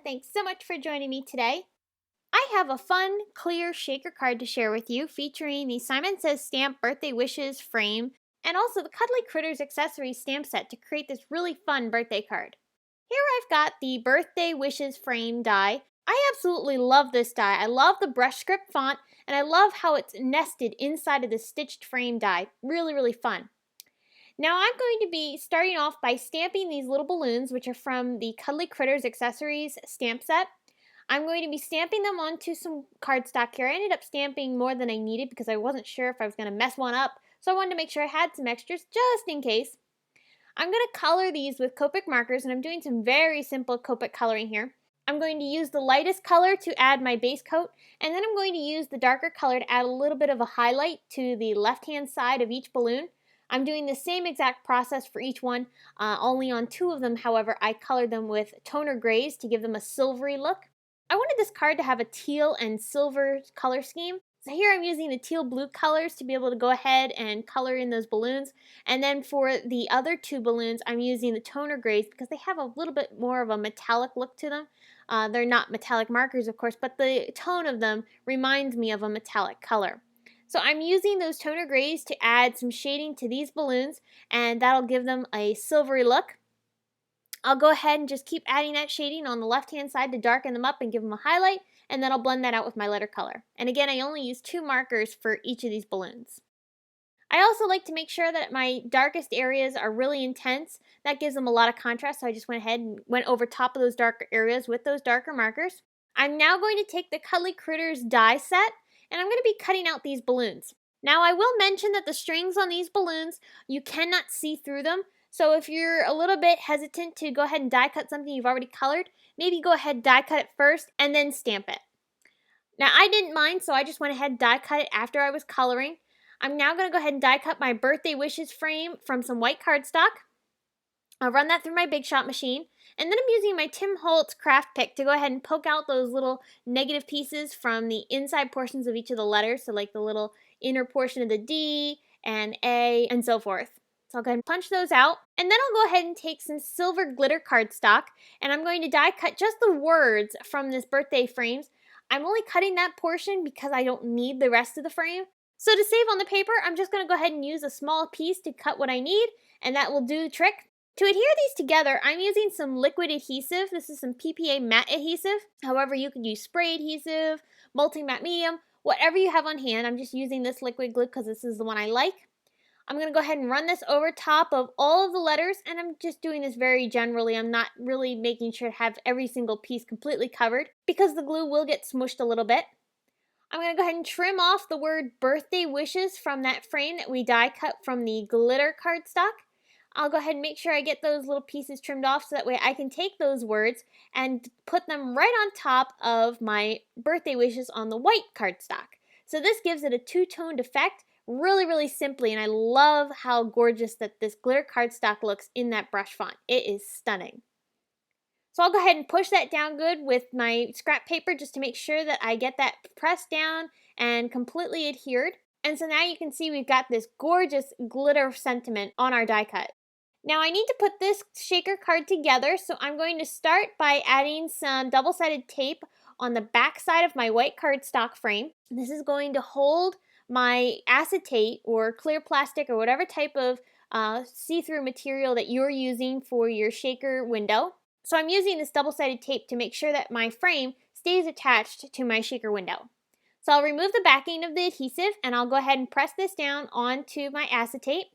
Thanks so much for joining me today. I have a fun, clear shaker card to share with you featuring the Simon Says Stamp Birthday Wishes frame and also the Cuddly Critters accessories stamp set to create this really fun birthday card. Here I've got the Birthday Wishes frame die. I absolutely love this die. I love the brush script font and I love how it's nested inside of the stitched frame die. Really, really fun. Now I'm going to be starting off by stamping these little balloons, which are from the Cuddly Critters accessories stamp set. I'm going to be stamping them onto some cardstock here. I ended up stamping more than I needed because I wasn't sure if I was going to mess one up, so I wanted to make sure I had some extras just in case. I'm going to color these with Copic markers, and I'm doing some very simple Copic coloring here. I'm going to use the lightest color to add my base coat, and then I'm going to use the darker color to add a little bit of a highlight to the left-hand side of each balloon. I'm doing the same exact process for each one, only on two of them, however, I colored them with toner grays to give them a silvery look. I wanted this card to have a teal and silver color scheme. So here I'm using the teal blue colors to be able to go ahead and color in those balloons. And then for the other two balloons, I'm using the toner grays because they have a little bit more of a metallic look to them. They're not metallic markers, of course, but the tone of them reminds me of a metallic color. So I'm using those toner grays to add some shading to these balloons, and that'll give them a silvery look. I'll go ahead and just keep adding that shading on the left-hand side to darken them up and give them a highlight, and then I'll blend that out with my letter color. And again, I only use 2 markers for each of these balloons. I also like to make sure that my darkest areas are really intense. That gives them a lot of contrast, so I just went ahead and went over top of those darker areas with those darker markers. I'm now going to take the Cuddly Critters die set, and I'm going to be cutting out these balloons. Now I will mention that the strings on these balloons, you cannot see through them. So if you're a little bit hesitant to go ahead and die cut something you've already colored, maybe go ahead and die cut it first and then stamp it. Now I didn't mind, so I just went ahead and die cut it after I was coloring. I'm now going to go ahead and die cut my Birthday Wishes frame from some white cardstock. I'll run that through my Big Shot machine, and then I'm using my Tim Holtz craft pick to go ahead and poke out those little negative pieces from the inside portions of each of the letters, so like the little inner portion of the D and A and so forth. So I'll go ahead and punch those out, and then I'll go ahead and take some silver glitter cardstock, and I'm going to die cut just the words from this birthday frames. I'm only cutting that portion because I don't need the rest of the frame. So to save on the paper, I'm just going to go ahead and use a small piece to cut what I need, and that will do the trick. To adhere these together, I'm using some liquid adhesive. This is some PPA matte adhesive. However, you could use spray adhesive, multi-matte medium, whatever you have on hand. I'm just using this liquid glue because this is the one I like. I'm going to go ahead and run this over top of all of the letters, and I'm just doing this very generally. I'm not really making sure to have every single piece completely covered because the glue will get smushed a little bit. I'm going to go ahead and trim off the word Birthday Wishes from that frame that we die cut from the glitter cardstock. I'll go ahead and make sure I get those little pieces trimmed off so that way I can take those words and put them right on top of my birthday wishes on the white cardstock. So this gives it a two-toned effect really, really simply, and I love how gorgeous that this glitter cardstock looks in that brush font. It is stunning. So I'll go ahead and push that down good with my scrap paper just to make sure that I get that pressed down and completely adhered. And so now you can see we've got this gorgeous glitter sentiment on our die cut. Now I need to put this shaker card together, so I'm going to start by adding some double-sided tape on the back side of my white cardstock frame. This is going to hold my acetate or clear plastic or whatever type of see-through material that you're using for your shaker window. So I'm using this double-sided tape to make sure that my frame stays attached to my shaker window. So I'll remove the backing of the adhesive and I'll go ahead and press this down onto my acetate.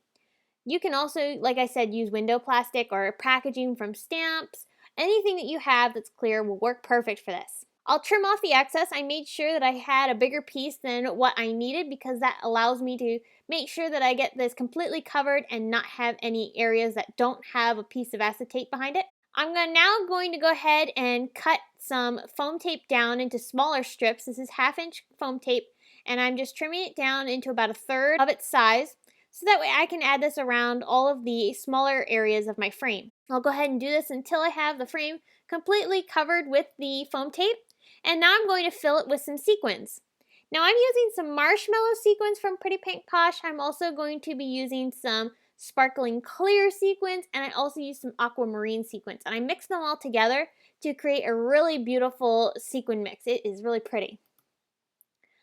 You can also, like I said, use window plastic or packaging from stamps. Anything that you have that's clear will work perfect for this. I'll trim off the excess. I made sure that I had a bigger piece than what I needed because that allows me to make sure that I get this completely covered and not have any areas that don't have a piece of acetate behind it. I'm now going to go ahead and cut some foam tape down into smaller strips. This is 1/2 inch foam tape, and I'm just trimming it down into about 1/3 of its size. So that way I can add this around all of the smaller areas of my frame. I'll go ahead and do this until I have the frame completely covered with the foam tape. And now I'm going to fill it with some sequins. Now I'm using some marshmallow sequins from Pretty Pink Posh. I'm also going to be using some sparkling clear sequins, and I also use some aquamarine sequins. And I mix them all together to create a really beautiful sequin mix. It is really pretty.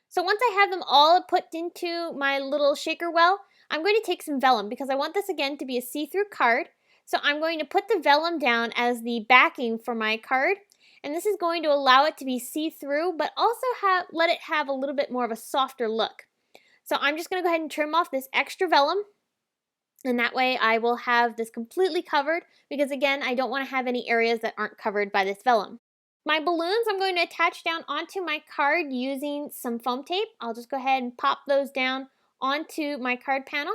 So once I have them all put into my little shaker well, I'm going to take some vellum because I want this again to be a see-through card. So I'm going to put the vellum down as the backing for my card. And this is going to allow it to be see-through, but also let it have a little bit more of a softer look. So I'm just going to go ahead and trim off this extra vellum. And that way I will have this completely covered because again, I don't want to have any areas that aren't covered by this vellum. My balloons I'm going to attach down onto my card using some foam tape. I'll just go ahead and pop those down onto my card panel.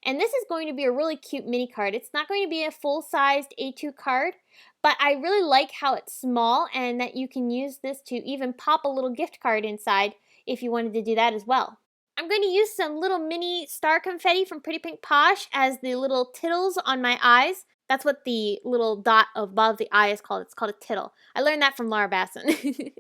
And this is going to be a really cute mini card. It's not going to be a full-sized A2 card, but I really like how it's small and that you can use this to even pop a little gift card inside if you wanted to do that as well. I'm going to use some little mini star confetti from Pretty Pink Posh as the little tittles on my eyes. That's what the little dot above the eye is called. It's called a tittle. I learned that from Laura Basson.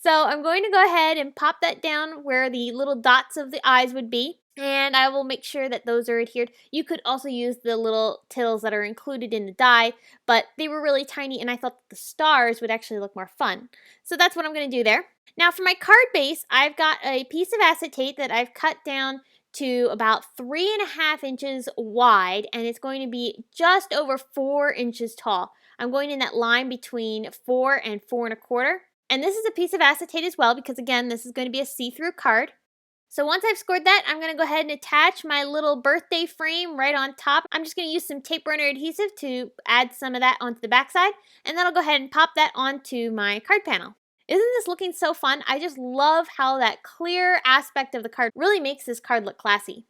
So I'm going to go ahead and pop that down where the little dots of the eyes would be. And I will make sure that those are adhered. You could also use the little tittles that are included in the die, but they were really tiny and I thought the stars would actually look more fun. So that's what I'm going to do there. Now for my card base, I've got a piece of acetate that I've cut down to about 3.5 inches wide, and it's going to be just over 4 inches tall. I'm going in that line between 4 and 4.25. And this is a piece of acetate as well because again, this is going to be a see-through card. So once I've scored that, I'm going to go ahead and attach my little birthday frame right on top. I'm just going to use some tape runner adhesive to add some of that onto the backside, and then I'll go ahead and pop that onto my card panel. Isn't this looking so fun? I just love how that clear aspect of the card really makes this card look classy.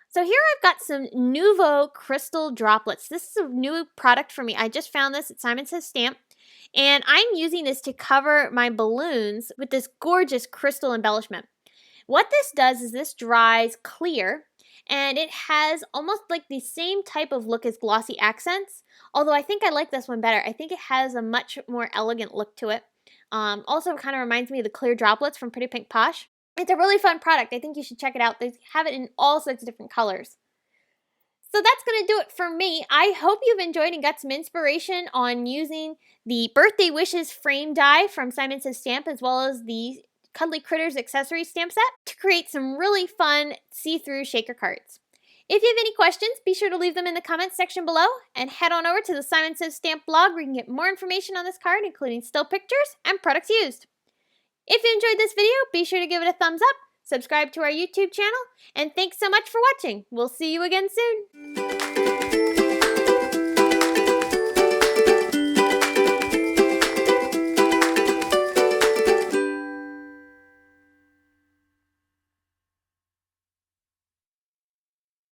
So here I've got some Nouveau crystal droplets. This is a new product for me. I just found this at Simon Says Stamp. And I'm using this to cover my balloons with this gorgeous crystal embellishment. What this does is this dries clear, and it has almost like the same type of look as glossy accents, although I think I like this one better. I think it has a much more elegant look to it. Also kind of reminds me of the clear droplets from Pretty Pink Posh. It's a really fun product. I think you should check it out. They have it in all sorts of different colors. So that's going to do it for me. I hope you've enjoyed and got some inspiration on using the Birthday Wishes frame die from Simon Says Stamp as well as the Cuddly Critters accessory stamp set to create some really fun see-through shaker cards. If you have any questions, be sure to leave them in the comments section below and head on over to the Simon Says Stamp blog where you can get more information on this card, including still pictures and products used. If you enjoyed this video, be sure to give it a thumbs up, subscribe to our YouTube channel, and thanks so much for watching. We'll see you again soon.